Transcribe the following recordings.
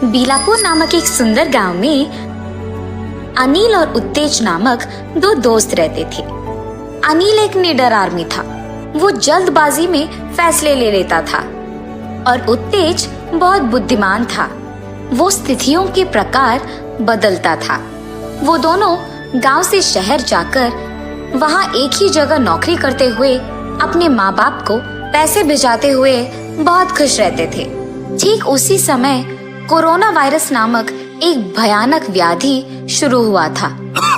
बीलापुर नामक एक सुंदर गांव में अनिल और उत्तेज नामक दो दोस्त रहते थे। अनिल एक निडर आदमी था। वो जल्दबाजी में फैसले ले लेता था और उत्तेज बहुत बुद्धिमान था। वो स्थितियों के प्रकार बदलता था। वो दोनों गांव से शहर जाकर वहां एक ही जगह नौकरी करते हुए अपने माँ बाप को पैसे भिजाते हुए बहुत खुश रहते थे। ठीक उसी समय कोरोना वायरस नामक एक भयानक व्याधि शुरू हुआ था।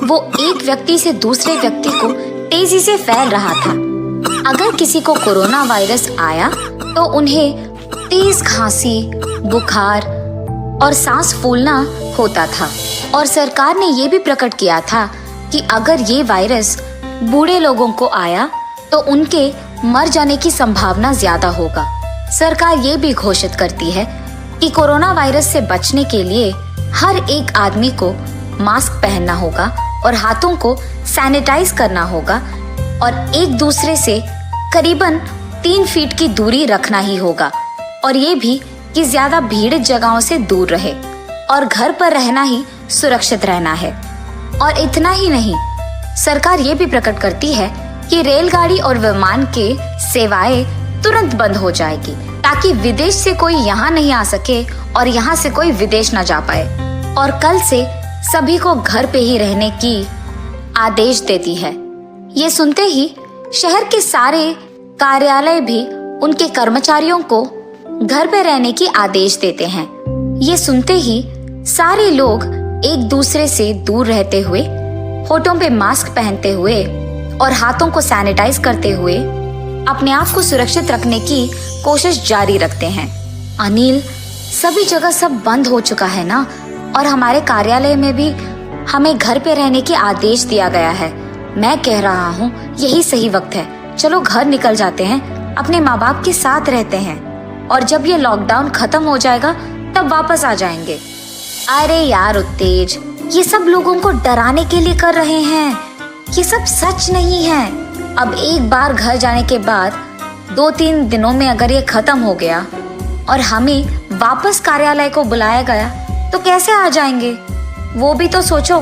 वो एक व्यक्ति से दूसरे व्यक्ति को तेजी से फैल रहा था। अगर किसी को कोरोना वायरस आया तो उन्हें तेज खांसी, बुखार और सांस फूलना होता था। और सरकार ने ये भी प्रकट किया था कि अगर ये वायरस बूढ़े लोगों को आया तो उनके मर जाने की संभावना ज्यादा होगा। सरकार ये भी घोषित करती है कि कोरोना वायरस से बचने के लिए हर एक आदमी को मास्क पहनना होगा और हाथों को सैनिटाइज करना होगा और एक दूसरे से करीबन 3 फीट की दूरी रखना ही होगा। और ये भी कि ज्यादा भीड़ जगहों से दूर रहे और घर पर रहना ही सुरक्षित रहना है। और इतना ही नहीं, सरकार ये भी प्रकट करती है कि रेलगाड़ी और विमान के सेवाएं तुरंत बंद हो जाएगी ताकि विदेश से कोई यहाँ नहीं आ सके और यहाँ से कोई विदेश न जा पाए। और कल से सभी को घर पे ही रहने की आदेश देती है। ये सुनते ही शहर के सारे कार्यालय भी उनके कर्मचारियों को घर पे रहने की आदेश देते हैं। ये सुनते ही सारे लोग एक दूसरे से दूर रहते हुए, होठों पे मास्क पहनते हुए और हाथों को सैनिटाइज करते हुए अपने आप को सुरक्षित रखने की कोशिश जारी रखते हैं। अनिल, सभी जगह सब बंद हो चुका है ना, और हमारे कार्यालय में भी हमें घर पे रहने की आदेश दिया गया है। मैं कह रहा हूँ यही सही वक्त है। चलो घर निकल जाते हैं, अपने माँ बाप के साथ रहते हैं और जब ये लॉकडाउन खत्म हो जाएगा तब वापस आ जाएंगे। अरे यार उत्तेज, ये सब लोगों को डराने के लिए कर रहे हैं। ये सब सच नहीं है। अब एक बार घर जाने के बाद 2-3 दिनों में अगर ये खत्म हो गया और हमें वापस कार्यालय को बुलाया गया तो कैसे आ जाएंगे? वो भी तो सोचो।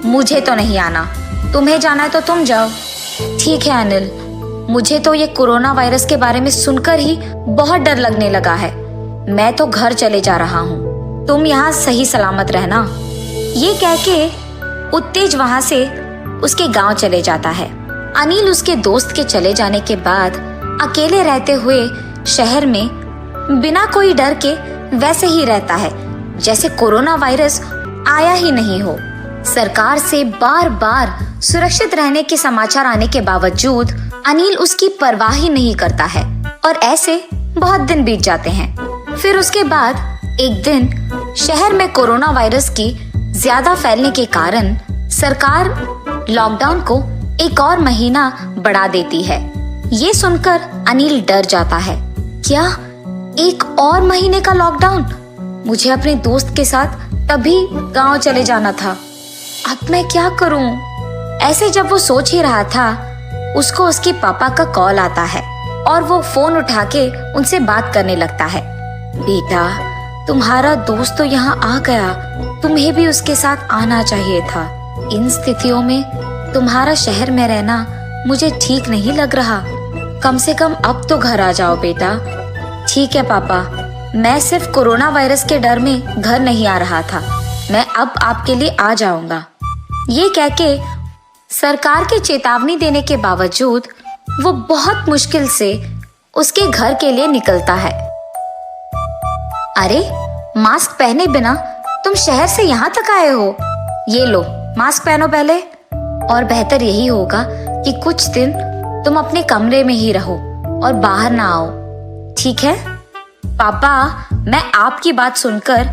मुझे तो नहीं आना, तुम्हें जाना है तो तुम जाओ। ठीक है अनिल, मुझे तो ये कोरोना वायरस के बारे में सुनकर ही बहुत डर लगने लगा है। मैं तो घर चले जा रहा हूँ, तुम यहाँ सही सलामत रहना। ये कह के उत्तेज वहाँ से उसके गांव चले जाता है। अनिल उसके दोस्त के चले जाने के बाद अकेले रहते हुए शहर में बिना कोई डर के वैसे ही रहता है जैसे कोरोना वायरस आया ही नहीं हो। सरकार से बार बार सुरक्षित रहने के समाचार आने के बावजूद अनिल उसकी परवाह ही नहीं करता है और ऐसे बहुत दिन बीत जाते हैं। फिर उसके बाद एक दिन शहर में कोरोना वायरस की ज्यादा फैलने के कारण सरकार लॉकडाउन को एक और महीना बढ़ा देती है। ये सुनकर अनिल डर जाता है। क्या एक और महीने का लॉकडाउन? मुझे अपने दोस्त के साथ तभी गांव चले जाना था। अब मैं क्या करूं? ऐसे जब वो सोच ही रहा था, उसको उसके पापा का कॉल आता है और वो फोन उठा के उनसे बात करने लगता है। बेटा, तुम्हारा दोस्त तो यहाँ आ गया, तुम्हें भी उसके साथ आना चाहिए था। इन स्थितियों में तुम्हारा शहर में रहना मुझे ठीक नहीं लग रहा। कम से कम अब तो घर आ जाओ बेटा। ठीक है पापा, मैं सिर्फ कोरोना वायरस के डर में घर नहीं आ रहा था। मैं अब आपके लिए आ जाऊंगा। ये कह के सरकार की चेतावनी देने के बावजूद वो बहुत मुश्किल से उसके घर के लिए निकलता है। अरे, मास्क पहने बिना तुम शहर से यहाँ तक आए हो? ये लो, मास्क पहनो पहले। और बेहतर यही होगा कि कुछ दिन तुम अपने कमरे में ही रहो और बाहर ना आओ, ठीक है? पापा, मैं आपकी बात सुनकर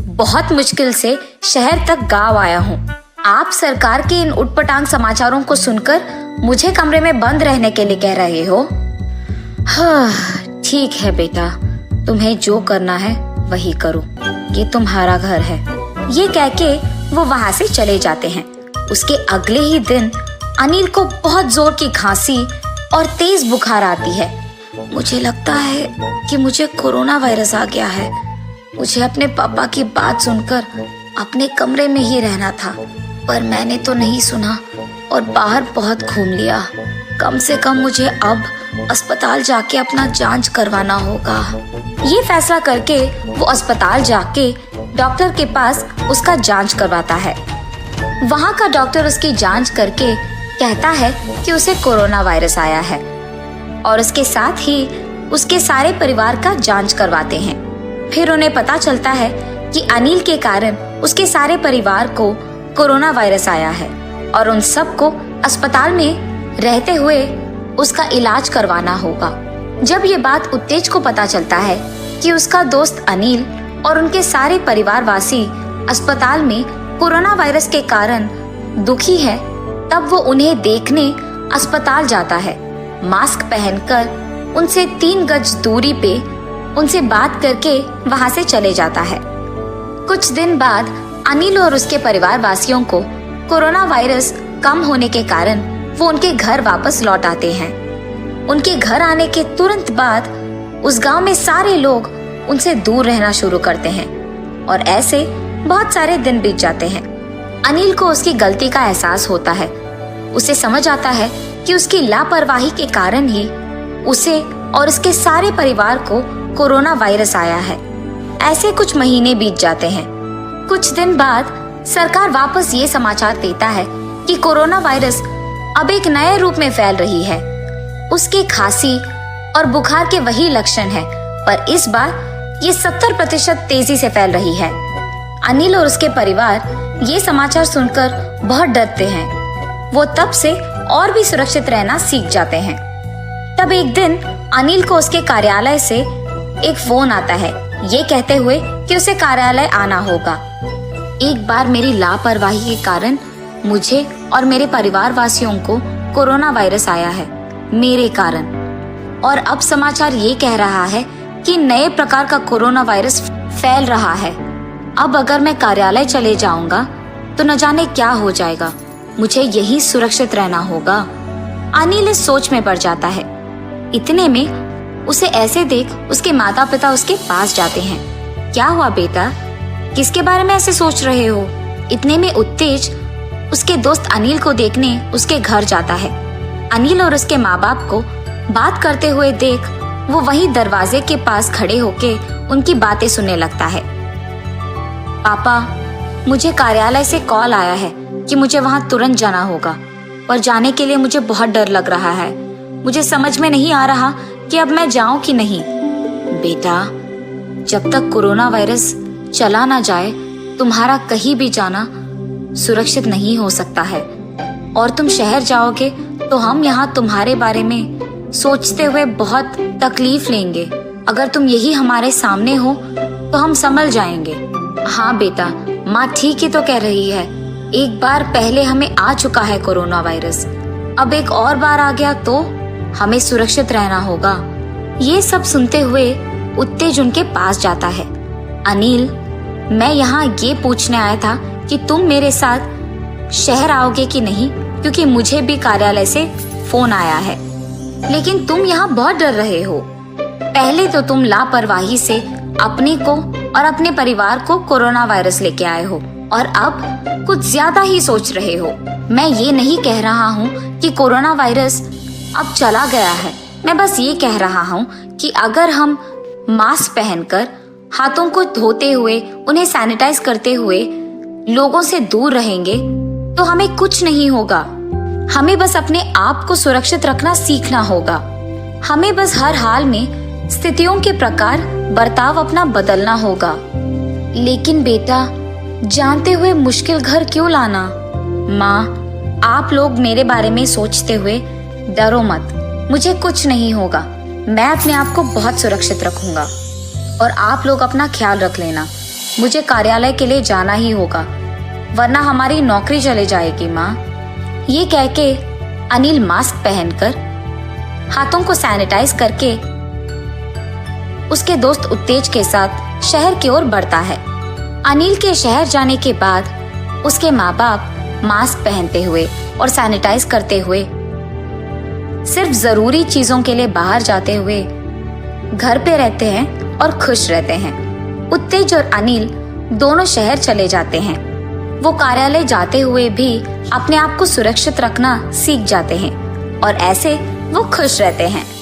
बहुत मुश्किल से शहर तक गांव आया हूँ। आप सरकार के इन उटपटांग समाचारों को सुनकर मुझे कमरे में बंद रहने के लिए कह रहे हो? हाँ, ठीक है बेटा, तुम्हें जो करना है वही करो, ये तुम्हारा घर है। ये कह के वो वहाँ से चले जाते हैं। उसके अगले ही दिन अनिल को बहुत जोर की खांसी और तेज बुखार आती है। मुझे लगता है कि मुझे कोरोना वायरस आ गया है। मुझे अपने पापा की बात सुनकर अपने कमरे में ही रहना था, पर मैंने तो नहीं सुना और बाहर बहुत घूम लिया। कम से कम मुझे अब अस्पताल जाके अपना जांच करवाना होगा। ये फैसला करके वो अस्पताल जाके डॉक्टर के पास उसका जांच करवाता है। वहाँ का डॉक्टर उसकी जांच करके कहता है कि उसे कोरोना वायरस आया है और उसके साथ ही उसके सारे परिवार का जांच करवाते हैं। फिर उन्हें पता चलता है कि अनिल के कारण उसके सारे परिवार को कोरोना वायरस आया है और उन सबको अस्पताल में रहते हुए उसका इलाज करवाना होगा। जब ये बात उत्तेज को पता चलता है कि उसका दोस्त अनिल और उनके सारे परिवारवासी अस्पताल में कोरोना वायरस के कारण दुखी है, तब वो उन्हें देखने अस्पताल जाता है। मास्क पहनकर उनसे 3 गज दूरी पे उनसे बात करके वहां से चले जाता है। कुछ दिन बाद अनिल और उसके परिवार वासियों को कोरोना वायरस कम होने के कारण वो उनके घर वापस लौट आते हैं। उनके घर आने के तुरंत बाद उस गांव में सारे लोग उनसे दूर रहना शुरू करते हैं और ऐसे बहुत सारे दिन बीत जाते हैं। अनिल को उसकी गलती का एहसास होता है। उसे समझ आता है कि उसकी लापरवाही के कारण ही उसे और उसके सारे परिवार को कोरोना वायरस आया है। ऐसे कुछ महीने बीत जाते हैं। कुछ दिन बाद सरकार वापस ये समाचार देता है कि कोरोना वायरस अब एक नए रूप में फैल रही है। उसके खांसी और बुखार के वही लक्षण है, पर इस बार ये 70% तेजी से फैल रही है। अनिल और उसके परिवार ये समाचार सुनकर बहुत डरते हैं। वो तब से और भी सुरक्षित रहना सीख जाते हैं। तब एक दिन अनिल को उसके कार्यालय से एक फोन आता है, ये कहते हुए कि उसे कार्यालय आना होगा। एक बार मेरी लापरवाही के कारण मुझे और मेरे परिवार वासियों को कोरोना वायरस आया है, मेरे कारण। और अब समाचार ये कह रहा है कि नए प्रकार का कोरोना वायरस फैल रहा है। अब अगर मैं कार्यालय चले जाऊंगा तो न जाने क्या हो जाएगा। मुझे यही सुरक्षित रहना होगा। अनिल इस सोच में पड़ जाता है। इतने में उसे ऐसे देख उसके माता पिता उसके पास जाते हैं। क्या हुआ बेटा, किसके बारे में ऐसे सोच रहे हो? इतने में उत्तेज उसके दोस्त अनिल को देखने उसके घर जाता है। अनिल और उसके माँ बाप को बात करते हुए देख वो वहीं दरवाजे के पास खड़े होके उनकी बातें सुनने लगता है। पापा, मुझे कार्यालय से कॉल आया है कि मुझे वहां तुरंत जाना होगा, पर जाने के लिए मुझे बहुत डर लग रहा है। मुझे समझ में नहीं आ रहा कि अब मैं जाऊं कि नहीं। बेटा, जब तक कोरोना वायरस चला ना जाए तुम्हारा कहीं भी जाना सुरक्षित नहीं हो सकता है। और तुम शहर जाओगे तो हम यहाँ तुम्हारे बारे में सोचते हुए बहुत तकलीफ लेंगे। अगर तुम यही हमारे सामने हो तो हम संभल जाएंगे। हाँ बेटा, माँ ठीक ही तो कह रही है। एक बार पहले हमें आ चुका है कोरोना वायरस, अब एक और बार आ गया तो हमें सुरक्षित रहना होगा। ये सब सुनते हुए उत्तेज उनके पास जाता है। अनिल, मैं यहाँ ये पूछने आया था कि तुम मेरे साथ शहर आओगे कि नहीं, क्योंकि मुझे भी कार्यालय से फोन आया है। लेकिन तुम यहाँ बहुत डर रहे हो। पहले तो तुम लापरवाही से अपने को और अपने परिवार को कोरोना वायरस लेके आए हो और अब कुछ ज्यादा ही सोच रहे हो। मैं ये नहीं कह रहा हूँ कि कोरोना वायरस अब चला गया है। मैं बस ये कह रहा हूँ कि अगर हम मास्क पहनकर हाथों को धोते हुए उन्हें सैनिटाइज करते हुए लोगों से दूर रहेंगे तो हमें कुछ नहीं होगा। हमें बस अपने आप को सुरक्षित रखना सीखना होगा। हमें बस हर हाल में स्थितियों के प्रकार बर्ताव अपना बदलना होगा। लेकिन बेटा, जानते हुए मुश्किल घर क्यों लाना? माँ, आप लोग मेरे बारे में सोचते हुए डरो मत। मुझे कुछ नहीं होगा। मैं अपने आप को बहुत सुरक्षित रखूंगा और आप लोग अपना ख्याल रख लेना। मुझे कार्यालय के लिए जाना ही होगा, वरना हमारी नौकरी चले जाएगी माँ। ये कह के अनिल मास्क पहनकर हाथों को सैनिटाइज करके उसके दोस्त उत्तेज के साथ शहर की ओर बढ़ता है। अनिल के शहर जाने के बाद उसके माँ बाप मास्क पहनते हुए और सैनिटाइज करते हुए सिर्फ जरूरी चीजों के लिए बाहर जाते हुए घर पे रहते हैं और खुश रहते हैं। उत्तेज और अनिल दोनों शहर चले जाते हैं। वो कार्यालय जाते हुए भी अपने आप को सुरक्षित रखना सीख जाते हैं और ऐसे वो खुश रहते हैं।